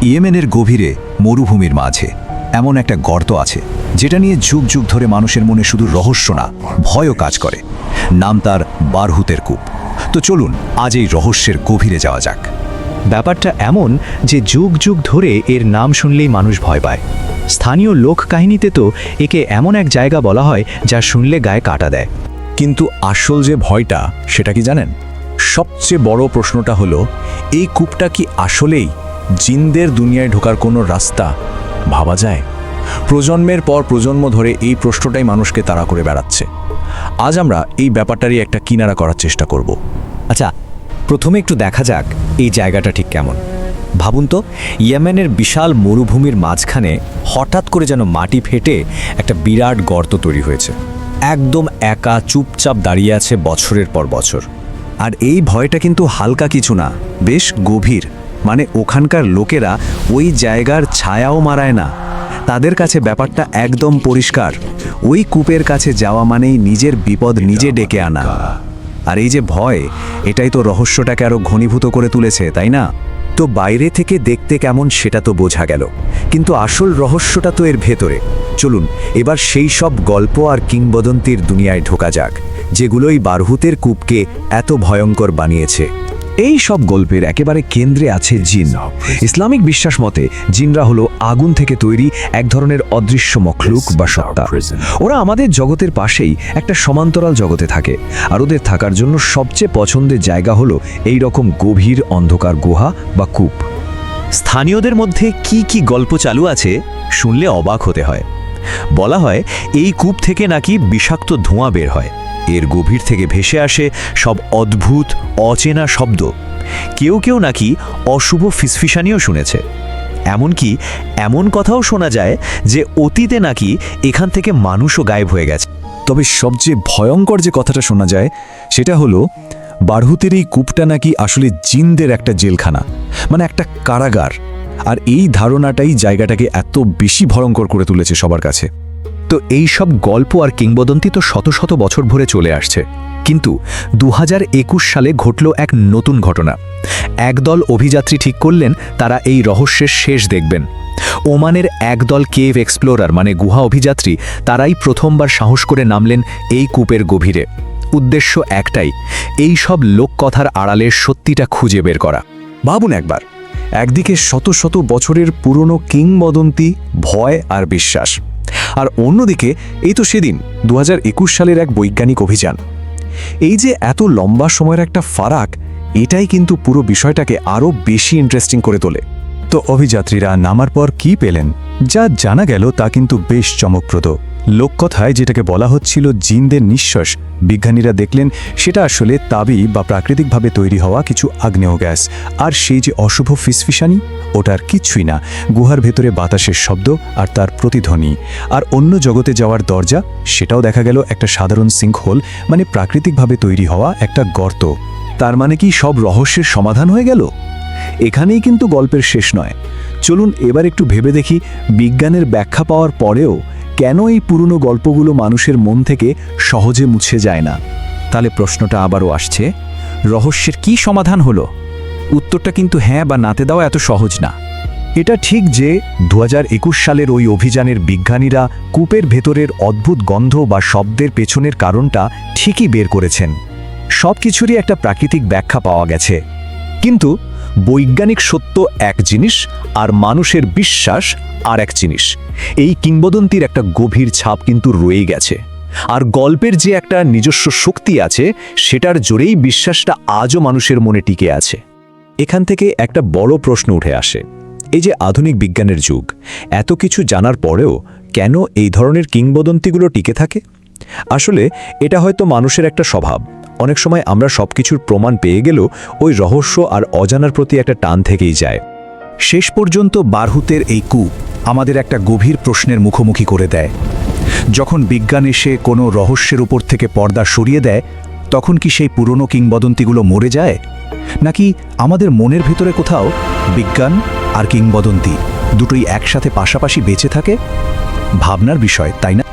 ইয়েমেনের গভীরে মরুভূমির মাঝে এমন একটা গর্ত আছে যেটা নিয়ে যুগ যুগ ধরে মানুষের মনে শুধু রহস্য না, ভয়ও কাজ করে। নাম তার বারহুতের কূপ। তো চলুন আজ এই রহস্যের গভীরে যাওয়া যাক। ব্যাপারটা এমন যে যুগ যুগ ধরে এর নাম শুনলেই মানুষ ভয় পায়। স্থানীয় লোক কাহিনীতে তো একে এমন এক জায়গা বলা হয় যা শুনলে গায়ে কাটা দেয়। কিন্তু আসল যে ভয়টা সেটা কি জানেন? সবচেয়ে বড় প্রশ্নটা হলো, এই কূপটা কি আসলেই জিনদের দুনিয়ায় ঢোকার কোনো রাস্তা? ভাবা যায়? প্রজন্মের পর প্রজন্ম ধরে এই প্রশ্নটাই মানুষকে তাড়া করে বেড়াচ্ছে। আজ আমরা এই ব্যাপারটারই একটা কিনারা করার চেষ্টা করব। আচ্ছা, প্রথমে একটু দেখা যাক এই জায়গাটা ঠিক কেমন। ভাবুন তো, ইয়েমেনের বিশাল মরুভূমির মাঝখানে হঠাৎ করে যেন মাটি ফেটে একটা বিরাট গর্ত তৈরি হয়েছে। একদম একা চুপচাপ দাঁড়িয়ে আছে বছরের পর বছর। আর এই ভয়টা কিন্তু হালকা কিছু না, বেশ গভীর। মানে ওখানকার লোকেরা ওই জায়গার ছায়াও মারায় না। তাদের কাছে ব্যাপারটা একদম পরিষ্কার। ওই কূপের কাছে যাওয়া মানেই নিজের বিপদ নিজে ডেকে আনা। আর এই যে ভয়, এটাই তো রহস্যটাকে আরো ঘনীভূত করে তুলেছে, তাই না? তো বাইরে থেকে দেখতে কেমন সেটা তো বোঝা গেল, কিন্তু আসল রহস্যটা তো এর ভেতরে। চলুন এবার সেই সব গল্প আর কিংবদন্তির দুনিয়ায় ঢোকা যাক, যেগুলোই বারহুতের কূপকে এত ভয়ঙ্কর বানিয়েছে। এই সব গল্পের একেবারে কেন্দ্রে আছে জিন। ইসলামিক বিশ্বাস মতে জিনরা হলো আগুন থেকে তৈরি এক ধরনের অদৃশ্য মখলুক বা সত্তা। ওরা আমাদের জগতের পাশেই একটা সমান্তরাল জগতে থাকে, আর ওদের থাকার জন্য সবচেয়ে পছন্দের জায়গা হলো এই রকম গভীর অন্ধকার গুহা বা কূপ। স্থানীয়দের মধ্যে কি কি গল্প চালু আছে শুনলে অবাক হতে হয়। বলা হয় এই কূপ থেকে নাকি বিষাক্ত ধোঁয়া বের হয়। এর গভীর থেকে ভেসে আসে সব অদ্ভুত অচেনা শব্দ। কেউ কেউ নাকি অশুভ ফিসফিসানিও শুনেছে। এমনকি এমন কথাও শোনা যায় যে অতীতে নাকি এখান থেকে মানুষও গায়েব হয়ে গেছে। তবে সবচেয়ে ভয়ঙ্কর যে কথাটা শোনা যায় সেটা হলো, বারহুতের এই কূপটা নাকি আসলে জিনদের একটা জেলখানা, মানে একটা কারাগার। আর এই ধারণাটাই জায়গাটাকে এত বেশি ভয়ঙ্কর করে তুলেছে সবার কাছে। তো এই সব গল্প আর কিংবদন্তি তো শত শত বছর ধরে চলে আসছে, কিন্তু 2021 সালে ঘটল এক নতুন ঘটনা। একদল অভিযাত্রী ঠিক করলেন তারা এই রহস্যের শেষ দেখবেন। ওমানের একদল কেভ এক্সপ্লোরার মানে গুহা অভিযাত্রী, তারাই প্রথমবার সাহস করে নামলেন এই কূপের গভীরে। উদ্দেশ্য একটাই, এই সব লোককথার আড়ালের সত্যিটা খুঁজে বের করা। ভাবুন একবার, একদিকে শত শত বছরের পুরনো কিংবদন্তি, ভয় আর বিশ্বাস, আর অন্যদিকে এই তো সেদিন 2021 সালের এক বৈজ্ঞানিক অভিযান। এই যে এত লম্বা সময়ের একটা ফারাক, এটাই কিন্তু পুরো বিষয়টাকে আরও বেশি ইন্টারেস্টিং করে তোলে। তো অভিযাত্রীরা নামার পর কি পেলেন, যা জানা গেল তা কিন্তু বেশ চমকপ্রদ। লোককথায় যেটাকে বলা হচ্ছিল জিনদের নিঃশ্বাস, বিজ্ঞানীরা দেখলেন সেটা আসলে তাবি বা প্রাকৃতিকভাবে তৈরি হওয়া কিছু আগ্নেয় গ্যাস। আর সেই যে অশুভ ফিসফিসানি, ওটার কিছুই না, গুহার ভেতরে বাতাসের শব্দ আর তার প্রতিধ্বনি। আর অন্য জগতে যাওয়ার দরজা, সেটাও দেখা গেল একটা সাধারণ সিঙ্কহোল, মানে প্রাকৃতিকভাবে তৈরি হওয়া একটা গর্ত। তার মানে কি সব রহস্যের সমাধান হয়ে গেল? এখানেই কিন্তু গল্পের শেষ নয়। চলুন এবার একটু ভেবে দেখি, বিজ্ঞানের ব্যাখ্যা পাওয়ার পরেও কেন এই পুরনো গল্পগুলো মানুষের মন থেকে সহজে মুছে যায় না। তাহলে প্রশ্নটা আবারও আসছে, রহস্যের কি সমাধান হলো? উত্তরটা কিন্তু হ্যাঁ বা নাতে দেওয়া এত সহজ না। এটা ঠিক যে 2021 সালের ওই অভিযানের বিজ্ঞানীরা কূপের ভেতরের অদ্ভুত গন্ধ বা শব্দের পেছনের কারণটা ঠিকই বের করেছেন। সব কিছুরই একটা প্রাকৃতিক ব্যাখ্যা পাওয়া গেছে, কিন্তু বৈজ্ঞানিক সত্য এক জিনিস আর মানুষের বিশ্বাস আর এক জিনিস। এই কিংবদন্তির একটা গভীর ছাপ কিন্তু রয়ে গেছে, আর গল্পের যে একটা নিজস্ব শক্তি আছে, সেটার জোরেই বিশ্বাসটা আজও মানুষের মনে টিকে আছে। এখান থেকে একটা বড় প্রশ্ন উঠে আসে, এই যে আধুনিক বিজ্ঞানের যুগ, এত কিছু জানার পরেও কেন এই ধরনের কিংবদন্তিগুলো টিকে থাকে? আসলে এটা হয়তো মানুষের একটা স্বভাব। অনেক সময় আমরা সবকিছুর প্রমাণ পেয়ে গেলেও ওই রহস্য আর অজানার প্রতি একটা টান থেকেই যায়। শেষ পর্যন্ত বারহুতের এই কূপ আমাদের একটা গভীর প্রশ্নের মুখোমুখি করে দেয়। যখন বিজ্ঞান এসে কোনো রহস্যের উপর থেকে পর্দা সরিয়ে দেয়, তখন কি সেই পুরনো কিংবদন্তিগুলো মরে যায়, নাকি আমাদের মনের ভেতরে কোথাও বিজ্ঞান আর কিংবদন্তি দুটোই একসাথে পাশাপাশি বেঁচে থাকে? ভাবনার বিষয়, তাই না?